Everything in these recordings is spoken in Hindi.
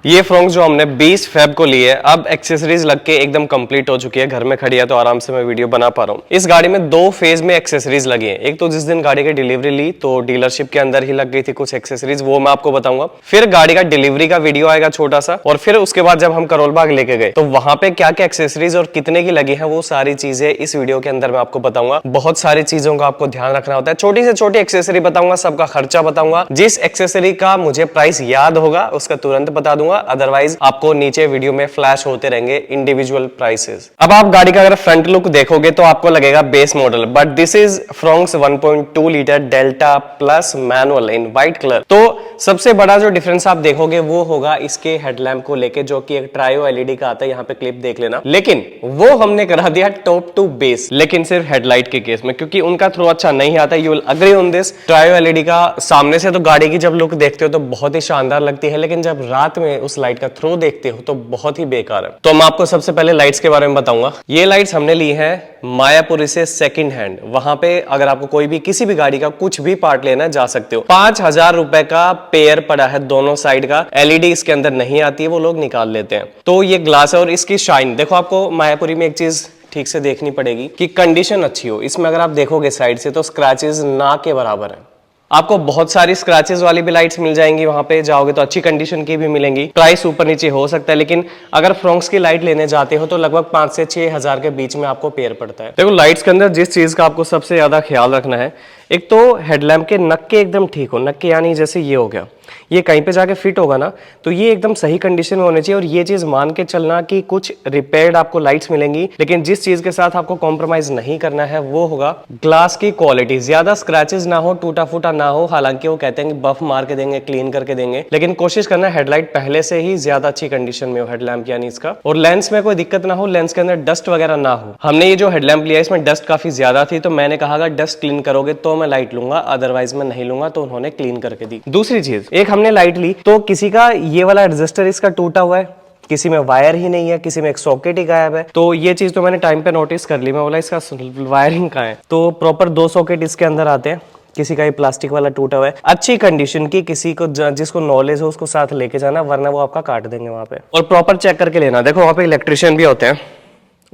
ये फ्रॉक्स जो हमने 20 फेब को ली है, अब एक्सेसरीज लग के एकदम कंप्लीट हो चुकी है, घर में खड़ी है तो आराम से मैं वीडियो बना पा रहा हूँ। इस गाड़ी में 2 फेज में एक्सेसरीज लगी है। एक तो जिस दिन गाड़ी की डिलीवरी ली तो डीलरशिप के अंदर ही लग गई थी कुछ एक्सेसरीज, वो मैं आपको बताऊंगा। फिर गाड़ी का डिलीवरी का वीडियो आएगा छोटा सा, और फिर उसके बाद जब हम करोल बाग लेके गए तो वहां पे क्या क्या एक्सेसरीज और कितने की लगी है वो सारी चीजें इस वीडियो के अंदर मैं आपको बताऊंगा। बहुत सारी चीजों का आपको ध्यान रखना होता है, छोटी से छोटी एक्सेसरी बताऊंगा, सबका खर्चा बताऊंगा। जिस एक्सेसरी का मुझे प्राइस याद होगा उसका तुरंत बता दूंगा, अदरवाइज आपको नीचे वीडियो में फ्लैश होते रहेंगे इंडिविजुअल प्राइसेस। अब आप गाड़ी का अगर फ्रंट लुक देखोगे तो आपको लगेगा base model, but this is Fronx 1.2 litre delta plus manual in white colour. तो सबसे बड़ा जो डिफरेंस आप देखोगे वो होगा इसके हेडलैम्प को लेके, जो कि एक ट्रायो एलईडी का आता है, यहाँ पे क्लिप देख लेना। लेकिन वो हमने करा दिया टॉप टू बेस, लेकिन सिर्फ हेडलाइट के केस में, क्योंकि उनका थ्रो अच्छा नहीं आता। You will agree on this. Trio LED का सामने से तो गाड़ी की जब लुक देखते हो तो बहुत ही शानदार लगती है, लेकिन जब रात में उस लाइट का थ्रो देखते हो तो बहुत ही बेकार है। तो मैं आपको सबसे पहले लाइट्स के बारे में बताऊंगा। ये लाइट्स हमने ली है मायापुरी से सेकंड हैंड। वहां पे अगर आपको कोई भी किसी भी गाड़ी का कुछ भी पार्ट लेना जा सकते हो। 5,000 रुपए का पेयर पड़ा है दोनों साइड का। एलईडी इसके अंदर नहीं आती है, वो लोग निकाल लेते हैं। तो ये ग्लास है और इसकी शाइन देखो। आपको मायापुरी में एक चीज ठीक से देखनी पड़ेगी कि कंडीशन अच्छी हो। इसमें अगर आप देखोगे साइड से तो स्क्रैचेस ना के बराबर है। आपको बहुत सारी स्क्रैचेस वाली भी लाइट्स मिल जाएंगी, वहां पे जाओगे तो अच्छी कंडीशन की भी मिलेंगी। प्राइस ऊपर नीचे हो सकता है, लेकिन अगर फ्रॉक्स की लाइट लेने जाते हो तो लगभग 5 से 6 हजार के बीच में आपको पेयर पड़ता है। देखो लाइट्स के अंदर जिस चीज का आपको सबसे ज्यादा ख्याल रखना है, एक तो हेडलैम्प के नक्के एकदम ठीक हो। नक्के यानी जैसे ये हो गया, ये कहीं पे जाके फिट होगा ना तो ये एकदम सही कंडीशन में होने चाहिए। और ये चीज मान के चलना कि कुछ रिपेयर्ड आपको लाइट्स मिलेंगी, लेकिन जिस चीज के साथ आपको कॉम्प्रोमाइज नहीं करना है वो होगा ग्लास की क्वालिटी। ज्यादा स्क्रैचेस ना हो, टूटा फूटा ना हो। हालांकि वो कहते हैं कि बफ मार के देंगे, क्लीन करके देंगे, लेकिन कोशिश करना हेडलाइट पहले से ही ज्यादा अच्छी कंडीशन में हो, हेडलैम्प यानी इसका। और लेंस में कोई दिक्कत ना हो, लेंस के अंदर डस्ट वगैरह ना हो। हमने ये जो हेडलैम्प लिया इसमें डस्ट काफी ज्यादा थी, तो मैंने कहा अगर डस्ट क्लीन करोगे तो मैं लाइट लूंगा, अदरवाइज मैं नहीं लूंगा। तो उन्होंने क्लीन करके दी। दूसरी चीज, एक हमने लाइट ली तो किसी का ये वाला रजिस्टर इसका टूटा हुआ है, किसी में वायर ही नहीं है, किसी में एक सॉकेट ही गायब है। तो ये चीज तो मैंने टाइम पे नोटिस कर ली। मैं बोला इसका वायरिंग कहाँ है, तो प्रॉपर 2 सॉकेट इसके अंदर आते हैं। किसी का ये प्लास्टिक वाला टूटा हुआ है, अच्छी कंडीशन की, किसी को जिसको नॉलेज हो उसको साथ लेके जाना, वरना वो आपका काट देंगे वहां पे। और प्रॉपर चेक करके लेना। देखो वहां पे इलेक्ट्रिशियन भी होते हैं,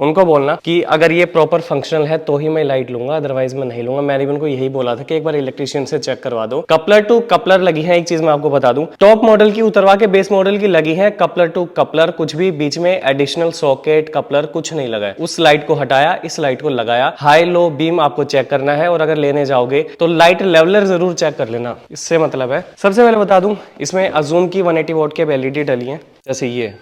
उनको बोलना कि अगर ये प्रॉपर फंक्शनल है तो ही मैं लाइट लूंगा, अदरवाइज मैं नहीं लूंगा। मैंने भी उनको यही बोला था कि एक बार इलेक्ट्रिशियन से चेक करवा दो। कपलर टू कपलर लगी है। एक चीज मैं आपको बता दूं, टॉप मॉडल की उतरवा के बेस मॉडल की लगी है कपलर टू कपलर। कुछ भी बीच में एडिशनल सॉकेट कपलर कुछ नहीं लगा है। उस लाइट को हटाया, इस लाइट को लगाया। हाई लो बीम आपको चेक करना है, और अगर लेने जाओगे तो लाइट लेवलर जरूर चेक कर लेना। इससे मतलब है, सबसे पहले बता दूं, इसमें अजूम की 180 वोट के एलईडी डली है, जैसे ये,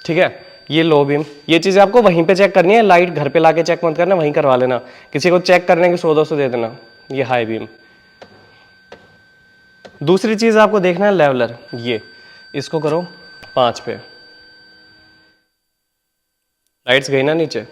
ठीक है। ये लो बीम, ये चीजें आपको वहीं पे चेक करनी है। लाइट घर पे लाके चेक मत करना, वहीं करवा लेना। किसी को चेक करने के 100-200 दे देना। ये हाई बीम। दूसरी चीज आपको देखना है लेवलर, ये इसको करो 5 पे। लाइट्स गई ना नीचे,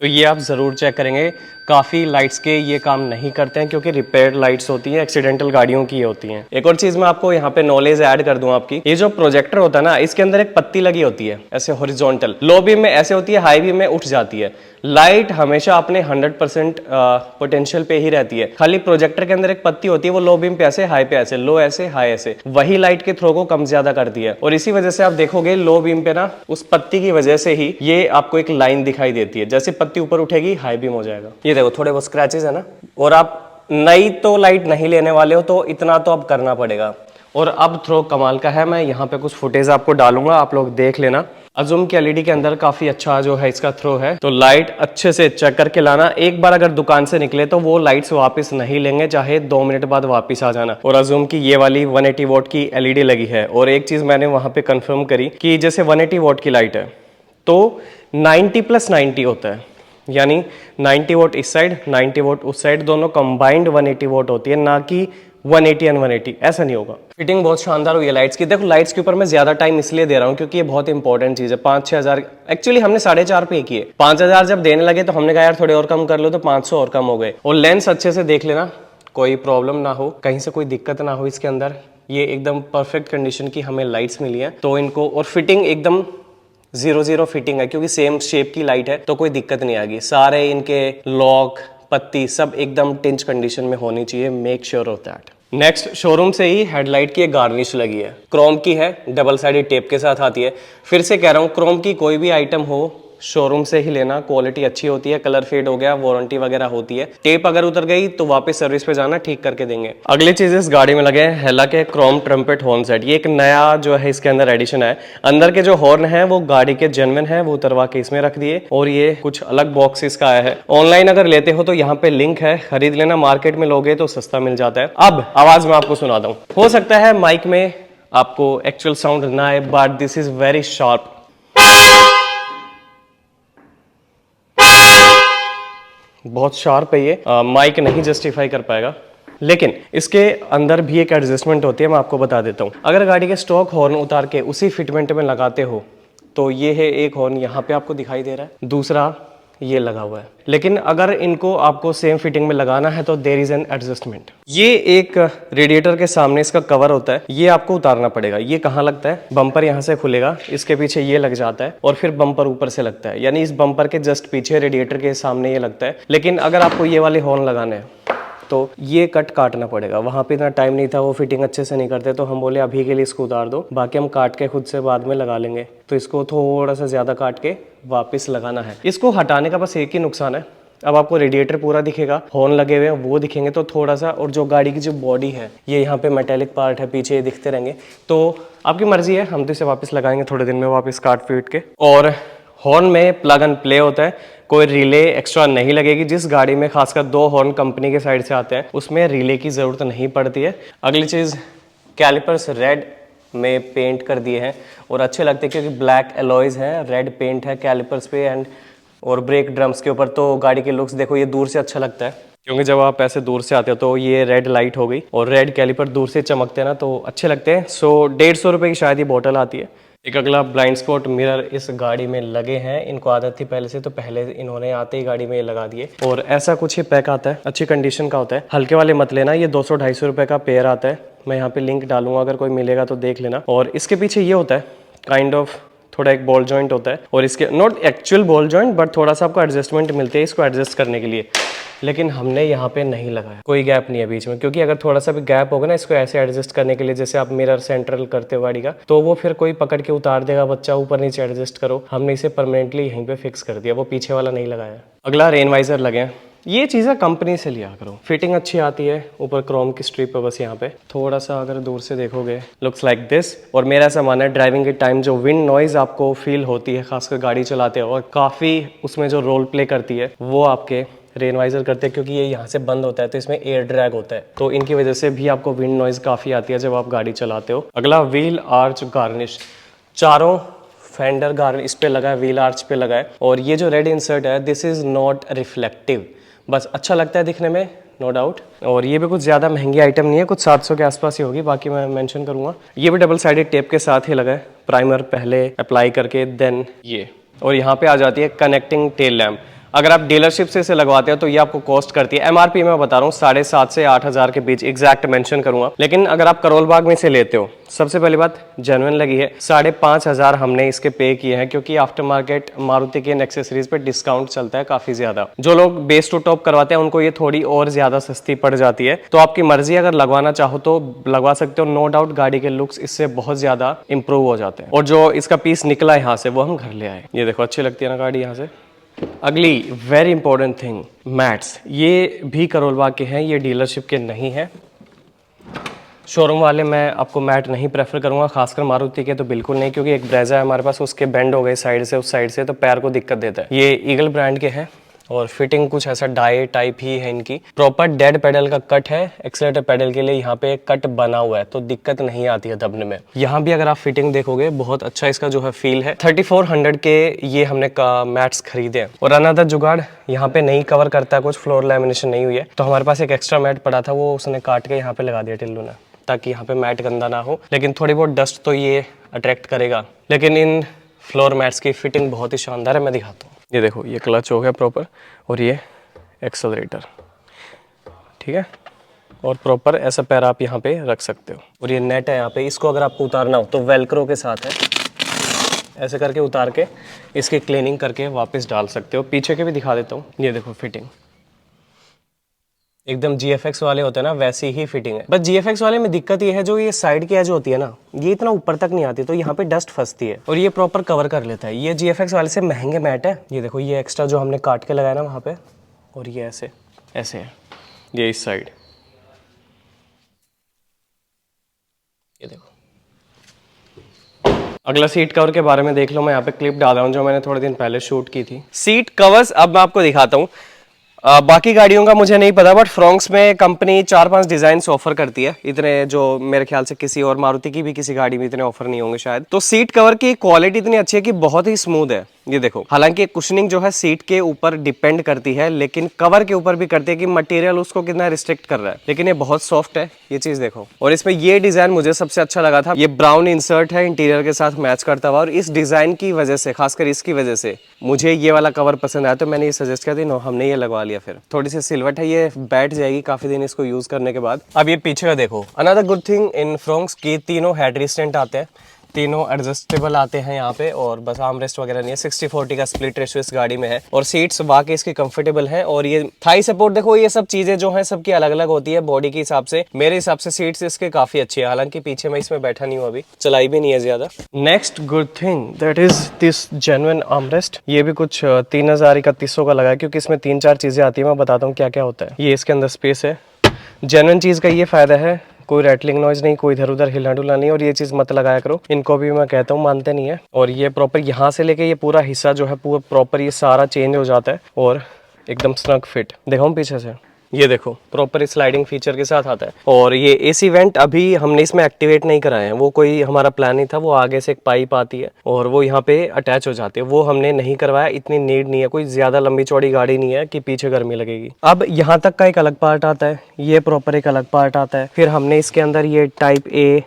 तो ये आप जरूर चेक करेंगे। काफी लाइट्स के ये काम नहीं करते हैं, क्योंकि रिपेयर लाइट्स होती हैं, एक्सीडेंटल गाड़ियों की होती हैं। एक और चीज मैं आपको यहाँ पे नॉलेज ऐड कर दूं आपकी, ये जो प्रोजेक्टर होता है ना, इसके अंदर एक पत्ती लगी होती है ऐसे हॉरिजॉन्टल। लो बीम में ऐसे होती है, हाई बीम में उठ जाती है। लाइट हमेशा अपने 100% पोटेंशियल पे ही रहती है। खाली प्रोजेक्टर के अंदर एक पत्ती होती है, वो लो बीम पे ऐसे, हाई पे ऐसे, लो ऐसे, हाई ऐसे, वही लाइट के थ्रो को कम ज्यादा करती है। और इसी वजह से आप देखोगे लो बीम पे ना, उस पत्ती की वजह से ही ये आपको एक लाइन दिखाई देती है। जैसे पत्ती ऊपर उठेगी हाई बीम हो जाएगा। ये देखो थोड़े बहुत स्क्रैचेस है ना। और आप नई तो लाइट नहीं लेने वाले हो तो इतना तो अब करना पड़ेगा। और अब थ्रो कमाल का है, मैं यहाँ पे कुछ फुटेज आपको डालूंगा, आप लोग देख लेना। अजूम की एलईडी के अंदर काफी अच्छा जो है इसका थ्रो है, तो लाइट अच्छे से चेक करके लाना। एक बार अगर दुकान से निकले तो वो लाइट्स वापस नहीं लेंगे, चाहे 2 मिनट बाद वापस आ जाना। और अजूम की ये वाली 180 वोट की एलईडी लगी है। और एक चीज मैंने वहां पे कंफर्म करी कि जैसे 180 वोट की लाइट है तो 90+90 होता है, यानी 90 वोट इस साइड, 90 वोट उस साइड, दोनों कंबाइंड 180 वोट होती है, ना कि 180 एंड 180। ऐसा नहीं होगा। फिटिंग बहुत शानदार हुई है लाइट्स की। देखो लाइट्स के ऊपर मैं ज्यादा टाइम इसलिए दे रहा हूँ क्योंकि ये बहुत इंपॉर्टेंट चीज है। 5-6 हजार, एक्चुअली हमने 4.5 पे किए। 5,000 जब देने लगे तो हमने कहा यार थोड़े और कम कर लो, तो 500 और कम हो गए। और लेंस अच्छे से देख लेना, कोई प्रॉब्लम ना हो, कहीं से कोई दिक्कत ना हो इसके अंदर। ये एकदम परफेक्ट कंडीशन की हमें लाइट्स मिली है, तो इनको, और फिटिंग एकदम 0-0 फिटिंग है, क्योंकि सेम शेप की लाइट है तो कोई दिक्कत नहीं आएगी। सारे इनके लॉक, पत्ती सब एकदम टिंच कंडीशन में होनी चाहिए। Make sure of that. Next showroom से ही हेडलाइट की एक गार्निश लगी है, क्रोम की है, डबल साइडेड टेप के साथ आती है। फिर से कह रहा हूँ, क्रोम की कोई भी आइटम हो शोरूम से ही लेना, क्वालिटी अच्छी होती है। कलर फेड हो गया, वारंटी वगैरह होती है। टेप अगर उतर गई तो वापस सर्विस पे जाना, ठीक करके देंगे। अगली चीज इस गाड़ी में लगे हैं हेला के क्रोम ट्रम्पेट हॉर्न सेट। ये एक नया जो है इसके अंदर एडिशन है। अंदर के जो हॉर्न है वो गाड़ी के जेन्युइन है, वो उतरवा के इसमें रख दिए और ये कुछ अलग बॉक्स इसका आया है। ऑनलाइन अगर लेते हो तो यहाँ पे लिंक है, खरीद लेना। मार्केट में लोगे तो सस्ता मिल जाता है। अब आवाज में आपको सुनाता हूँ। हो सकता है माइक में आपको एक्चुअल साउंड ना आए, but this is very sharp. बहुत शार्प है ये, माइक नहीं जस्टिफाई कर पाएगा। लेकिन इसके अंदर भी एक एडजस्टमेंट होती है, मैं आपको बता देता हूँ। अगर गाड़ी के स्टॉक हॉर्न उतार के उसी फिटमेंट में लगाते हो तो ये है एक हॉर्न, यहाँ पे आपको दिखाई दे रहा है, दूसरा ये लगा हुआ है। लेकिन अगर इनको आपको सेम फिटिंग में लगाना है तो देयर इज एन एडजस्टमेंट। ये एक रेडिएटर के सामने इसका कवर होता है, ये आपको उतारना पड़ेगा। ये कहाँ लगता है? बम्पर यहाँ से खुलेगा, इसके पीछे ये लग जाता है और फिर बम्पर ऊपर से लगता है, यानी इस बम्पर के जस्ट पीछे रेडिएटर के सामने ये लगता है। लेकिन अगर आपको ये वाले हॉर्न लगाने हैं तो ये कट काटना पड़ेगा। वहाँ पे इतना टाइम नहीं था, वो फिटिंग अच्छे से नहीं करते, तो हम बोले अभी के लिए इसको उतार दो, बाकी हम काट के खुद से बाद में लगा लेंगे। तो इसको थोड़ा सा ज़्यादा काट के वापस लगाना है। इसको हटाने का बस एक ही नुकसान है, अब आपको रेडिएटर पूरा दिखेगा, हॉर्न लगे हुए हैं वो दिखेंगे तो थोड़ा सा, और जो गाड़ी की जो बॉडी है ये यहाँ पे मेटेलिक पार्ट है, पीछे ये दिखते रहेंगे। तो आपकी मर्जी है, हम तो इसे वापस लगाएंगे थोड़े दिन में वापस काट पीट के। और हॉर्न में प्लग एंड प्ले होता है, कोई रिले एक्स्ट्रा नहीं लगेगी। जिस गाड़ी में खासकर 2 हॉर्न कंपनी के साइड से आते हैं उसमें रिले की ज़रूरत नहीं पड़ती है। अगली चीज़, कैलिपर्स रेड में पेंट कर दिए हैं और अच्छे लगते हैं क्योंकि ब्लैक एलॉयज हैं, रेड पेंट है कैलिपर्स पे एंड और ब्रेक ड्रम्स के ऊपर। तो गाड़ी के लुक्स देखो, ये दूर से अच्छा लगता है क्योंकि जब आप ऐसे दूर से आते हो तो ये रेड लाइट हो गई और रेड कैलिपर दूर से चमकते हैं ना, तो अच्छे लगते हैं। सो 150 रुपये की शायद ये बॉटल आती है। एक अगला ब्लाइंड स्पॉट मिरर इस गाड़ी में लगे हैं, इनको आदत थी पहले से, तो पहले इन्होंने आते ही गाड़ी में ये लगा दिए। और ऐसा कुछ ही पैक आता है, अच्छी कंडीशन का होता है, हल्के वाले मत लेना। ये 200-250 रुपये का पेयर आता है, मैं यहाँ पे लिंक डालूंगा, अगर कोई मिलेगा तो देख लेना। और इसके पीछे ये होता है काइंड ऑफ थोड़ा एक बॉल जॉइंट होता है, और इसके not actual ball joint but थोड़ा सा आपको एडजस्टमेंट मिलते हैं इसको एडजस्ट करने के लिए। लेकिन हमने यहाँ पे नहीं लगाया, कोई गैप नहीं है बीच में, क्योंकि अगर थोड़ा सा भी गैप होगा ना इसको ऐसे एडजस्ट करने के लिए, जैसे आप मिरर सेंट्रल करते हो गाड़ी का, तो वो फिर कोई पकड़ के उतार देगा, बच्चा ऊपर नीचे एडजस्ट करो। हमने इसे परमानेंटली यहीं पे फिक्स कर दिया, वो पीछे वाला नहीं लगाया। अगला रेन वाइजर लगे हैं, ये चीज़ें कंपनी से लिया करो, फिटिंग अच्छी आती है। ऊपर क्रोम की स्ट्रिप है बस यहाँ पे, थोड़ा सा अगर दूर से देखोगे लुक्स लाइक दिस। और मेरा ऐसा मानना है ड्राइविंग के टाइम जो विंड नॉइज आपको फील होती है, खासकर गाड़ी चलाते हो, और काफ़ी उसमें जो रोल प्ले करती है वो आपके रेन वाइजर करते हैं, क्योंकि ये यहाँ से बंद होता है तो इसमें एयर ड्रैग होता है, तो इनकी वजह से भी आपको विंड नॉइज काफ़ी आती है जब आप गाड़ी चलाते हो। अगला व्हील आर्च गार्निश, चारों फेंडर गार्निश इस पे लगा है, व्हील आर्च पे लगा है। और ये जो रेड इंसर्ट है दिस इज नॉट रिफ्लेक्टिव, बस अच्छा लगता है दिखने में, नो डाउट। और ये भी कुछ ज़्यादा महंगी आइटम नहीं है, कुछ 700 के आसपास ही होगी, बाकी मैं मेंशन करूँगा। ये भी डबल साइडेड टेप के साथ ही लगा है, प्राइमर पहले अप्लाई करके देन ये। और यहाँ पे आ जाती है कनेक्टिंग टेल लैम्प। अगर आप डीलरशिप से इसे लगवाते हो तो ये आपको कॉस्ट करती है, एमआरपी मैं बता रहा हूँ 7,500 से 8,000 के बीच, एग्जैक्ट मेंशन करूंगा। लेकिन अगर आप करोल बाग में से लेते हो, सबसे पहली बात जेन्युइन लगी है, 5,500 हमने इसके पे किए हैं, क्योंकि आफ्टर मार्केट मारुति के एक्सेसरीज पे डिस्काउंट चलता है काफी ज्यादा। जो लोग बेस टू टॉप करवाते हैं उनको ये थोड़ी और ज्यादा सस्ती पड़ जाती है। तो आपकी मर्जी, अगर लगवाना चाहो तो लगवा सकते हो, नो डाउट गाड़ी के लुक्स इससे बहुत ज्यादा इंप्रूव हो जाते हैं। और जो इसका पीस निकला यहाँ से वो हम घर ले आए, ये देखो अच्छी लगती है ना गाड़ी यहाँ से। अगली वेरी इंपॉर्टेंट थिंग, मैट्स, ये भी करोल बाग के हैं, ये डीलरशिप के नहीं है। शोरूम वाले मैं आपको मैट नहीं प्रेफर करूंगा, खासकर मारुति के तो बिल्कुल नहीं, क्योंकि एक ब्रेजा है हमारे पास, उसके बेंड हो गए साइड से, उस साइड से, तो पैर को दिक्कत देता है। ये ईगल ब्रांड के हैं और फिटिंग कुछ ऐसा डाई टाइप ही है इनकी। प्रॉपर डेड पेडल का कट है, एक्सीलरेटर पेडल के लिए यहाँ पे एक कट बना हुआ है, तो दिक्कत नहीं आती है दबने में। यहाँ भी अगर आप फिटिंग देखोगे बहुत अच्छा इसका जो है फील है। 3400 के ये हमने मैट्स खरीदे हैं। और अनदर जुगाड़, यहाँ पे नहीं कवर करता है कुछ, फ्लोर लैमिनेशन नहीं हुई है, तो हमारे पास एक एक्स्ट्रा मैट पड़ा था, वो उसने काट के यहाँ पे लगा दिया टिल्लू ने, ताकि यहाँ पे मैट गंदा ना हो। लेकिन थोड़ी बहुत डस्ट तो ये अट्रैक्ट करेगा, लेकिन इन फ्लोर मैट्स की फिटिंग बहुत ही शानदार है। मैं दिखाता हूँ, ये देखो, ये क्लच हो गया प्रॉपर और ये एक्सेलरेटर, ठीक है। और प्रॉपर ऐसा पैर आप यहाँ पे रख सकते हो। और ये नेट है यहाँ पे, इसको अगर आपको उतारना हो तो वेलक्रो के साथ है, ऐसे करके उतार के इसकी क्लीनिंग करके वापस डाल सकते हो। पीछे के भी दिखा देता हूँ, ये देखो फिटिंग, एकदम GFX वाले होते हैं ना, वैसी ही फिटिंग है। बस GFX वाले में दिक्कत ये है, जो ये साइड की एज होती है ना, ये इतना ऊपर तक नहीं आती, तो यहाँ पे डस्ट फंसती है और ये प्रॉपर कवर कर लेता है। ये GFX वाले से महंगे मैट है। ये देखो, ये एक्स्ट्रा जो हमने काट के लगाया ना वहाँ पे, और ये ऐसे ऐसे है, ये इस साइड, ये देखो। अगला सीट कवर के बारे में देख लो, मैं यहाँ पे क्लिप डाल रहा हूँ जो मैंने थोड़े दिन पहले शूट की थी। सीट कवर्स अब मैं आपको दिखाता हूँ। बाकी गाड़ियों का मुझे नहीं पता, बट फ्रोंक्स में कंपनी 4-5 डिजाइन ऑफर करती है, इतने जो मेरे ख्याल से किसी और मारुति की भी किसी गाड़ी में इतने ऑफर नहीं होंगे शायद। तो सीट कवर की क्वालिटी इतनी अच्छी है कि बहुत ही स्मूथ है। ये देखो, हालांकि कुशनिंग जो है सीट के ऊपर डिपेंड करती है, लेकिन कवर के ऊपर भी करती है कि मटेरियल उसको कितना रिस्ट्रिक्ट कर रहा है, लेकिन ये बहुत सॉफ्ट है, ये चीज देखो। और इसमें ये डिजाइन मुझे सबसे अच्छा लगा था, ये ब्राउन इंसर्ट है इंटीरियर के साथ मैच करता हुआ, और इस डिजाइन की वजह से, खासकर इसकी वजह से मुझे ये वाला कवर पसंद आया, तो मैंने ये सजेस्ट किया था, हमने ये लगवा लिया। फिर थोड़ी सी सिल्वट है, ये बैठ जाएगी काफी दिन इसको यूज करने के बाद। अब ये पीछे का देखो, another good thing in Fronx की तीनों हेड रेस्टेंट आते हैं, तीनों एडजस्टेबल आते हैं यहाँ पे, और बस आर्म रेस्ट वगैरह नहीं है। 60-40 का स्प्लिट रेशियो इस गाड़ी में है, और सीट्स वाकई इसकी कंफर्टेबल हैं। और ये थाई सपोर्ट देखो, ये सब चीजें जो हैं सबकी अलग अलग होती है बॉडी के हिसाब से। मेरे हिसाब से सीट्स इसके काफी अच्छी है, हालांकि पीछे मैं इसमें बैठा नहीं हूँ, अभी चलाई भी नहीं है ज्यादा। Next good thing that is this genuine arm rest. ये भी कुछ 3000-3100 का लगा है, क्योंकि इसमें 3-4 चीजें आती है। मैं बताता हूँ क्या क्या होता है। ये इसके अंदर स्पेस है। जेन्युइन चीज का ये फायदा है, कोई रैटलिंग नॉइज नहीं, कोई इधर उधर हिलना डुलना नहीं, और ये चीज मत लगाया करो, इनको भी मैं कहता हूँ, मानते नहीं है। और ये प्रॉपर यहाँ से लेके ये पूरा हिस्सा जो है पूरा प्रॉपर ये सारा चेंज हो जाता है, और एकदम स्नग फिट। देखो हम पीछे से, ये देखो प्रॉपर स्लाइडिंग फीचर के साथ आता है। और ये एसी वेंट अभी हमने इसमें एक्टिवेट नहीं कराए हैं, वो कोई हमारा प्लान नहीं था। वो आगे से एक पाइप आती है और वो यहाँ पे अटैच हो जाती है, वो हमने नहीं करवाया, इतनी नीड नहीं है, कोई ज्यादा लंबी चौड़ी गाड़ी नहीं है कि पीछे गर्मी लगेगी। अब यहाँ तक का एक अलग पार्ट आता है, ये प्रॉपर एक अलग पार्ट आता है। फिर हमने इसके अंदर ये टाइप ए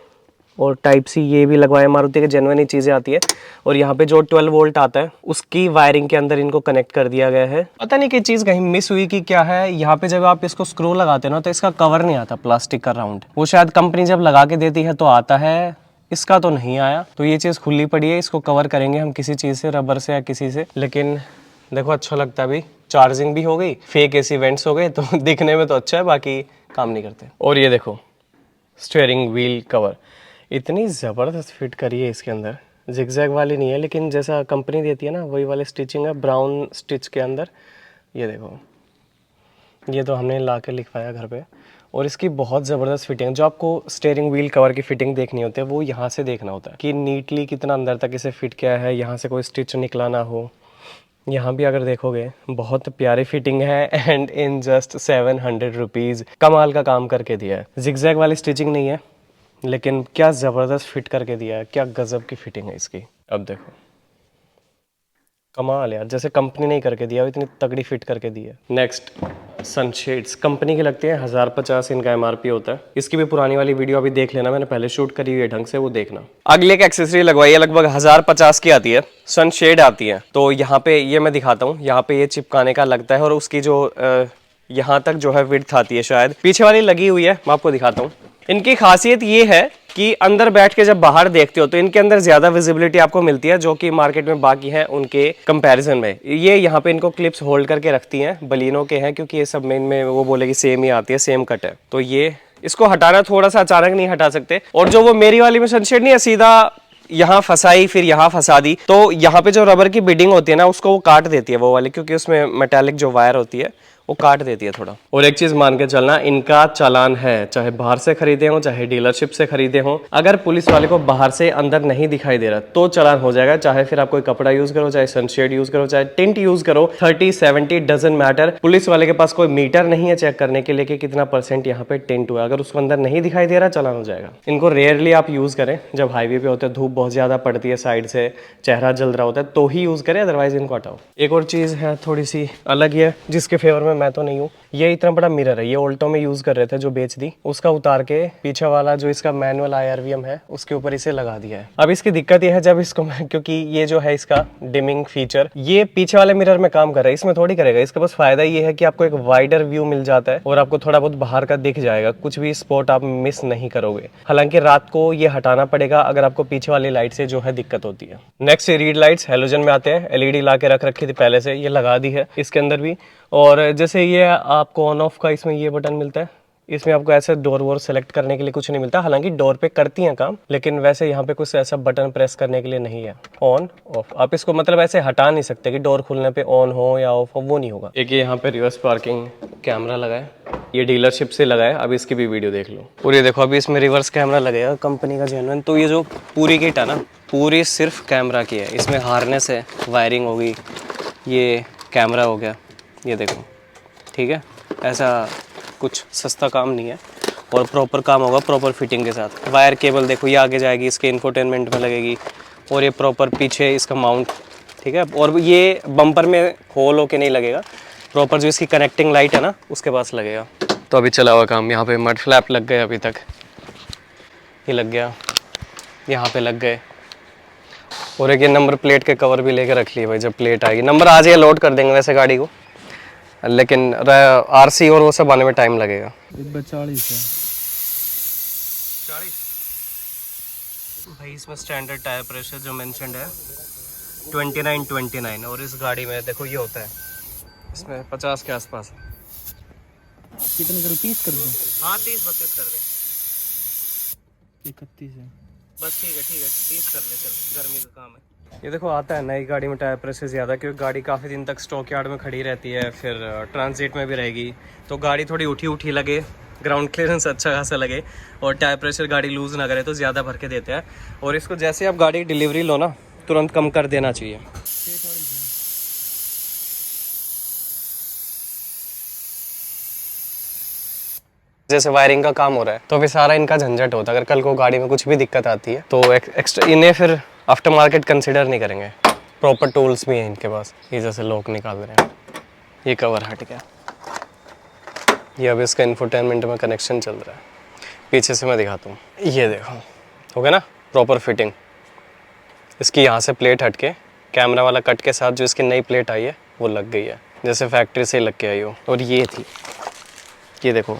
और टाइप सी ये भी लगवाया, मारुति के जेन्युइन ही चीजें आती है। और यहाँ पे जो 12 वोल्ट आता है उसकी वायरिंग के अंदर इनको कनेक्ट कर दिया गया है। पता नहीं कि चीज कहीं मिस हुई कि क्या है। यहाँ पे जब आप इसको स्क्रू लगाते हो ना, तो इसका कवर नहीं आता प्लास्टिक का राउंड, वो शायद कंपनी जब लगा के देती है तो आता है, इसका तो नहीं आया। तो ये चीज खुली पड़ी है, इसको कवर करेंगे हम किसी चीज से, रबर से या किसी से। लेकिन देखो अच्छा लगता है, अभी चार्जिंग भी हो गई, फेक एसी वेंट्स हो गए, तो दिखने में तो अच्छा है, बाकी काम नहीं करते। और ये देखो स्टीयरिंग व्हील कवर, इतनी ज़बरदस्त फिट करी है इसके अंदर। जिगजैग वाली नहीं है, लेकिन जैसा कंपनी देती है ना वही वाली स्टिचिंग है, ब्राउन स्टिच के अंदर। ये देखो, ये तो हमने ला के लिखवाया घर पे। और इसकी बहुत ज़बरदस्त फिटिंग, जो आपको स्टीयरिंग व्हील कवर की फिटिंग देखनी होती है वो यहाँ से देखना होता है कि नीटली कितना अंदर तक इसे फिट किया है, यहाँ से कोई स्टिच निकला ना हो। यहाँ भी अगर देखोगे बहुत प्यारी फिटिंग है, एंड इन जस्ट 700 रुपीज़ कमाल का काम करके दिया है। जिगजैग वाली स्टिचिंग नहीं है, लेकिन क्या ज़बरदस्त फिट करके दिया है, क्या गजब की फिटिंग है इसकी। अब देखो कमाल यार, जैसे कंपनी नहीं करके दिया, इतनी तगड़ी फिट करके दी है। नेक्स्ट सनशेड्स, कंपनी के लगते हैं 1050 इनका MRP होता है। इसकी भी पुरानी वाली वीडियो अभी देख लेना, मैंने पहले शूट करी हुई है ढंग से, वो देखना। अगली एक एक्सेसरी लगवाई है, लगभग 1050 की आती है, सनशेड आती है। तो यहाँ पे ये मैं दिखाता हूँ, यहाँ पे ये चिपकाने का लगता है, और उसकी जो यहाँ तक जो है विड्थ आती है, शायद पीछे वाली लगी हुई है, मैं आपको दिखाता हूँ। इनकी खासियत ये है कि अंदर बैठ के जब बाहर देखते हो तो इनके अंदर ज्यादा विजिबिलिटी आपको मिलती है, जो कि मार्केट में बाकी है उनके कंपैरिजन में। ये यहाँ पे इनको क्लिप्स होल्ड करके रखती हैं, बलिनो के हैं, क्योंकि ये सब मेन में वो बोलेगी सेम ही आती है, सेम कट है। तो ये इसको हटाना थोड़ा सा अचानक नहीं हटा सकते। और जो वो मेरी वाली में सनशेड नहीं है, सीधा यहाँ फंसाई फिर यहाँ फंसा दी, तो यहाँ पे जो रबर की बिडिंग होती है ना, उसको वो काट देती है वो वाली, क्योंकि उसमें मेटालिक जो वायर होती है वो काट देती है थोड़ा। और एक चीज मान के चलना, इनका चालान है, चाहे बाहर से खरीदे हो चाहे डीलरशिप से खरीदे हो। अगर पुलिस वाले को बाहर से अंदर नहीं दिखाई दे रहा तो चालान हो जाएगा, चाहे फिर आप कोई कपड़ा यूज करो, चाहे सनशेड यूज करो, चाहे टिंट यूज करो, 30-70 डजंट मैटर। पुलिस वाले के पास कोई मीटर नहीं है चेक करने के लिए कि कितना % यहाँ पे टिंट हुआ, अगर उसको अंदर नहीं दिखाई दे रहा चालान हो जाएगा। इनको रेयरली आप यूज करें, जब हाईवे पे होते हैं, धूप बहुत ज्यादा पड़ती है, साइड से चेहरा जल रहा होता है, तो ही यूज करें, अदरवाइज इनको हटाओ। एक और चीज है थोड़ी सी अलग ही है, जिसके फेवर में मैं तो नहीं हूँ। ये इतना बड़ा मिरर है, ये ऑल्टो में यूज कर रहे थे जो बेच दी, उसका उतार के पीछे वाला जो इसका मैनुअल IRVM है उसके ऊपर इसे लगा दिया है। अब इसकी दिक्कत ये है, जब इसको मैं, क्योंकि ये जो है इसका डिमिंग फीचर ये पीछे वाले मिरर में काम कर रहा है, इसमें थोड़ी करेगा। इसके पास फायदा ये है कि आपको एक वाइडर व्यू मिल जाता है और आपको थोड़ा बहुत बाहर का दिख जाएगा, कुछ भी स्पॉट आप मिस नहीं करोगे। हालांकि रात को ये हटाना पड़ेगा अगर आपको पीछे वाली लाइट से जो है दिक्कत होती है। नेक्स्ट रीड लाइट्स हेलोजन में आते हैं, LED ला के रख रखी थी पहले से, ये लगा दी है इसके अंदर भी। और जैसे ये आपको ऑन ऑफ का इसमें ये बटन मिलता है, इसमें आपको ऐसे डोर वोर सेलेक्ट करने के लिए कुछ नहीं मिलता। हालांकि डोर पे करती हैं काम, लेकिन वैसे यहाँ पे कुछ ऐसा बटन प्रेस करने के लिए नहीं है। ऑन ऑफ आप इसको मतलब ऐसे हटा नहीं सकते कि डोर खुलने पे ऑन हो या ऑफ हो, वो नहीं होगा। एक यहाँ पे रिवर्स पार्किंग कैमरा लगा है, ये डीलरशिप से लगा है, अब इसकी भी वीडियो देख लो। और ये देखो अभी इसमें रिवर्स कैमरा लगेगा कंपनी का जेन्युइन। तो ये जो पूरी किट है ना, पूरी सिर्फ कैमरा की है। इसमें हार्नेस है, वायरिंग होगी, ये कैमरा हो गया, ये देखो, ठीक है। ऐसा कुछ सस्ता काम नहीं है और प्रॉपर काम होगा, प्रॉपर फिटिंग के साथ। वायर केबल देखो, ये आगे जाएगी, इसके इंफोटेनमेंट में लगेगी, और ये प्रॉपर पीछे इसका माउंट, ठीक है। और ये बम्पर में होल होके नहीं लगेगा, प्रॉपर जो इसकी कनेक्टिंग लाइट है ना उसके पास लगेगा। तो अभी चला हुआ काम, यहाँ पे मड फ्लैप लग गए, अभी तक ये लग गया, यहाँ पे लग गए। और एक ये नंबर प्लेट के कवर भी लेके रख लिए भाई, जब प्लेट आएगी। नंबर आज ये लोड कर देंगे वैसे गाड़ी को, लेकिन आरसी और वो सब आने में टाइम लगेगा। 40 है 40 भाई। इसमें स्टैंडर्ड टायर प्रेशर जो मेंशन्ड है 29 और इस गाड़ी में देखो ये होता है, इसमें 50 के आसपास। कितने करूँ, 30 कर दूँ? हाँ 30-32 कर दे, 31 है बस। ठीक है 30 कर ले, चल गर्मी का काम है। ये देखो आता है नई गाड़ी में टायर प्रेशर ज़्यादा, क्योंकि गाड़ी काफ़ी दिन तक स्टॉक यार्ड में खड़ी रहती है, फिर ट्रांजिट में भी रहेगी, तो गाड़ी थोड़ी उठी लगे, ग्राउंड क्लियरेंस अच्छा खासा लगे, और टायर प्रेशर गाड़ी लूज़ ना करे, तो ज़्यादा भर के देते हैं। और इसको जैसे आप गाड़ी डिलीवरी लो ना, तुरंत कम कर देना चाहिए। जैसे वायरिंग का काम हो रहा है तो फिर सारा इनका झंझट होता है। अगर कल को गाड़ी में कुछ भी दिक्कत आती है तो एक्स्ट्रा इन्हें फिर आफ्टर मार्केट कंसिडर नहीं करेंगे। प्रॉपर टूल्स भी हैं इनके पास, ये जैसे लॉक निकाल रहे हैं, ये कवर हट गया, ये अब इसका इंफोटेनमेंट में कनेक्शन चल रहा है। पीछे से मैं दिखाता हूँ, ये देखो हो गया ना प्रॉपर फिटिंग। इसकी यहाँ से प्लेट हट के कैमरा वाला कट के साथ जो इसकी नई प्लेट आई है वो लग गई है, जैसे फैक्ट्री से लग के आई हो। और ये थी, ये देखो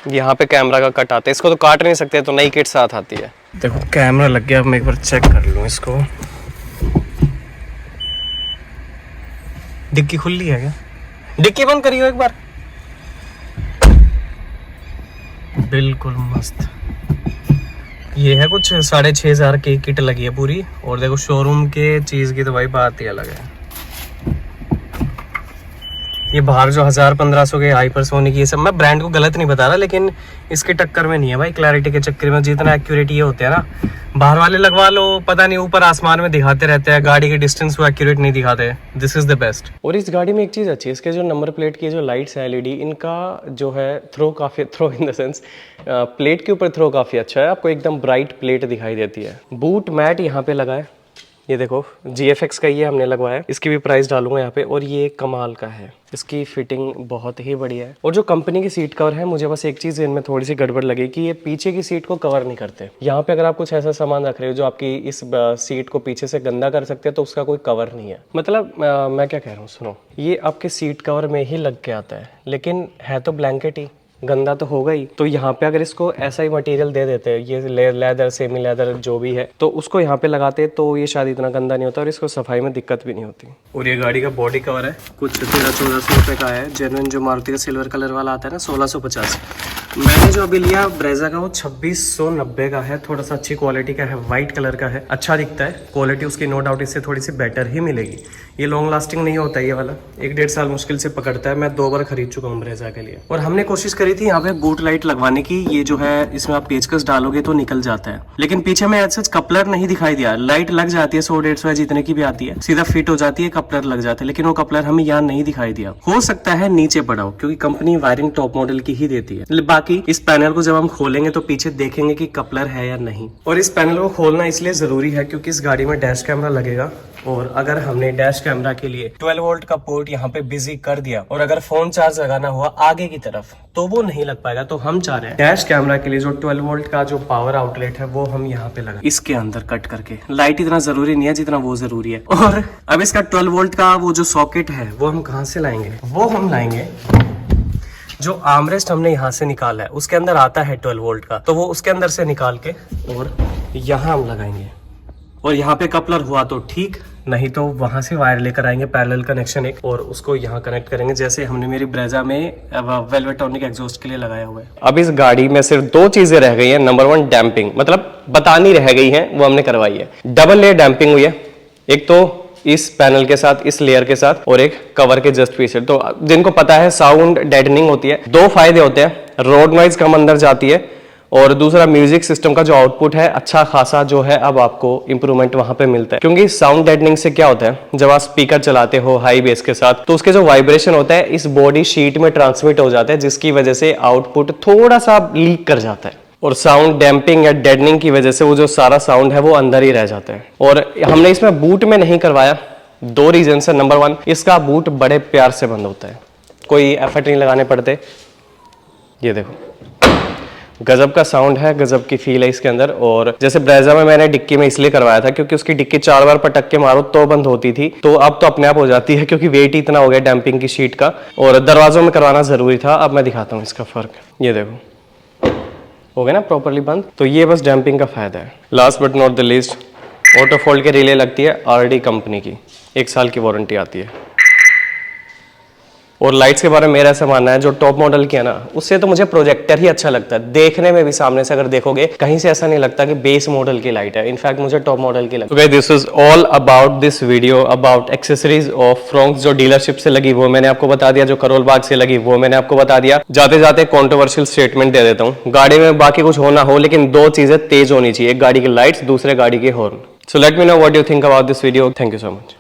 यहाँ पे कैमरा का कट आता है, इसको तो काट नहीं सकते, तो नई किट साथ आती है। देखो कैमरा लग गया, अब मैं एक बार चेक कर लूँ इसको। डिक्की खुली है क्या? डिक्की बंद करियो एक बार। बिल्कुल मस्त। ये है कुछ 6500 की किट लगी है पूरी, और देखो शोरूम के चीज़ की तो भाई बात ही अलग है। ये बाहर जो 1000-1500 के हाइपरसोनिक, ये सब मैं ब्रांड को गलत नहीं बता रहा, लेकिन इसके टक्कर में नहीं है भाई। क्लैरिटी के चक्कर में जितना एक्यूरेट ये होते हैं ना, बाहर वाले लगवा लो, पता नहीं ऊपर आसमान में दिखाते रहते हैं, गाड़ी के डिस्टेंस को एक्यूरेट नहीं दिखाते। This is the best. और इस गाड़ी में एक चीज़ अच्छी है, इसके जो नंबर प्लेट की जो लाइट्स है LED, इनका जो है throw in the sense plate के ऊपर थ्रो काफ़ी अच्छा है, आपको एकदम ब्राइट प्लेट दिखाई देती है। बूट मैट यहाँ पे लगा है, ये देखो GFX का ये हमने लगवाया, इसकी भी प्राइस डालूंगा यहाँ पे। और ये कमाल का है, इसकी फिटिंग बहुत ही बढ़िया है। और जो कंपनी की सीट कवर है, मुझे बस एक चीज़ इनमें थोड़ी सी गड़बड़ लगी कि ये पीछे की सीट को कवर नहीं करते। यहाँ पे अगर आप कुछ ऐसा सामान रख रहे हो जो आपकी इस सीट को पीछे से गंदा कर सकते हैं, तो उसका कोई कवर नहीं है। मतलब मैं क्या कह रहा हूँ, सुनो, ये आपके सीट कवर में ही लग के आता है, लेकिन है तो ब्लैंकेट ही, गंदा तो होगा ही। तो यहाँ पे अगर इसको ऐसा ही मटेरियल दे देते हैं, ये लेदर सेमी लेदर जो भी है, तो उसको यहाँ पे लगाते तो ये शायद इतना गंदा नहीं होता और इसको सफाई में दिक्कत भी नहीं होती। और ये गाड़ी का बॉडी कवर है, कुछ 1300-1400 रुपये का है। जेन्युइन जो मारुति का सिल्वर कलर वाला आता है ना, 1650। मैंने जो अभी लिया ब्रेजा का, वो 2690 का है, थोड़ा सा अच्छी क्वालिटी का है, वाइट कलर का है, अच्छा दिखता है। क्वालिटी उसकी नो डाउट इससे थोड़ी सी बेटर ही मिलेगी। ये लॉन्ग लास्टिंग नहीं होता ये वाला, 1-1.5 साल मुश्किल से पकड़ता है। मैं 2 बार खरीद चुका हूँ ब्रेजा के लिए। और हमने कोशिश करी थी यहाँ पे बूट लाइट लगवाने की, ये जो है इसमें आप पेचकस डालोगे तो निकल जाता है, लेकिन पीछे में ऐसा कपलर नहीं दिखाई दिया। लाइट लग जाती है 100-150 जितने की भी आती है, सीधा फिट हो जाती है, कपलर लग जाता है, लेकिन वो कपलर हमें यहाँ नहीं दिखाई दिया। हो सकता है नीचे पड़ा हो, क्योंकि कंपनी वायरिंग टॉप मॉडल की ही देती है। बाकी इस पैनल को जब हम खोलेंगे तो पीछे देखेंगे कि कपलर है या नहीं। और इस पैनल को खोलना इसलिए जरूरी है क्योंकि इस गाड़ी में डैश कैमरा लगेगा, और अगर हमने डैश कैमरा के लिए 12 वोल्ट का पोर्ट यहाँ पे बिजी कर दिया और अगर फोन चार्ज लगाना हुआ आगे की तरफ, तो वो नहीं लग पाएगा। तो हम चाह रहे हैं डैश कैमरा के लिए जो 12 वोल्ट का जो पावर आउटलेट है वो हम यहाँ पे लगा, इसके अंदर कट करके। लाइट इतना जरूरी नहीं है जितना वो जरूरी है। और अब इसका 12 वोल्ट का वो जो सॉकेट है वो हम कहाँ से लाएंगे? वो हम लाएंगे, जो आर्मरेस्ट हमने यहाँ से निकाला है उसके अंदर आता है 12 वोल्ट का, तो वो उसके अंदर से निकाल के और यहाँ हम लगाएंगे। और यहाँ पे कपलर हुआ तो ठीक, नहीं तो वहां से वायर लेकर आएंगे पैरेलल कनेक्शन एक, और उसको यहाँ कनेक्ट करेंगे जैसे हमने मेरी ब्रेजा में वेलवेटॉनिक एग्जॉस्ट के लिए लगाया हुआ है। अब इस गाड़ी में सिर्फ 2 चीजें रह गई हैं। नंबर 1 डैम्पिंग, मतलब बतानी रह गई है, वो हमने करवाई है। डबल लेयर डैम्पिंग हुई है, एक तो इस पैनल के साथ, इस लेयर के साथ, और एक कवर के जस्ट पीछे। तो जिनको पता है साउंड डेडनिंग होती है, 2 फायदे होते हैं, रोड नॉइज कम अंदर जाती है, और दूसरा म्यूजिक सिस्टम का जो आउटपुट है अच्छा खासा जो है अब आपको इंप्रूवमेंट वहां पे मिलता है। क्योंकि साउंड डेडनिंग से क्या होता है, जब आप स्पीकर चलाते हो हाई बेस के साथ, तो उसके जो वाइब्रेशन होता है इस बॉडी शीट में ट्रांसमिट हो जाता है, जिसकी वजह से आउटपुट थोड़ा सा लीक कर जाता है, और साउंड डैम्पिंग या डेडनिंग की वजह से वो जो सारा साउंड है वो अंदर ही रह जाता है। और हमने इसमें बूट में नहीं करवाया, 2 रीजन है। नंबर 1, इसका बूट बड़े प्यार से बंद होता है, कोई एफर्ट नहीं लगाने पड़ते। ये देखो गजब का साउंड है, गजब की फील है इसके अंदर। और जैसे ब्रेजा में मैंने डिक्की में इसलिए करवाया था क्योंकि उसकी डिक्की 4 बार पटक के मारो तो बंद होती थी, तो अब तो अपने आप हो जाती है क्योंकि वेट ही इतना हो गया डैम्पिंग की शीट का। और दरवाजों में करवाना जरूरी था। अब मैं दिखाता हूँ इसका फर्क। ये देखो हो गया ना प्रॉपरली बंद। तो ये बस डैम्पिंग का फायदा है। Last but not the least, auto fold के रिले लगती है RD कंपनी की, 1 साल की वारंटी आती है। और लाइट्स के बारे में मेरा ऐसा मानना है, जो टॉप मॉडल की है ना, उससे तो मुझे प्रोजेक्टर ही अच्छा लगता है देखने में भी। सामने से अगर देखोगे कहीं से ऐसा नहीं लगता कि बेस मॉडल की लाइट है, इनफैक्ट मुझे टॉप मॉडल की लगती है। This is all about this video about accessories of Fronx. जो डीलरशिप से लगी वो मैंने आपको बता दिया, जो करोल बाग से लगी वो मैंने आपको बता दिया। जाते जाते कॉन्ट्रोवर्शियल स्टेटमेंट दे देता हूँ, गाड़ी में बाकी कुछ होना हो लेकिन 2 चीजें तेज होनी चाहिए, एक गाड़ी की लाइट्स, दूसरे गाड़ी के horn. So let me know what you think about this video. Thank you so much.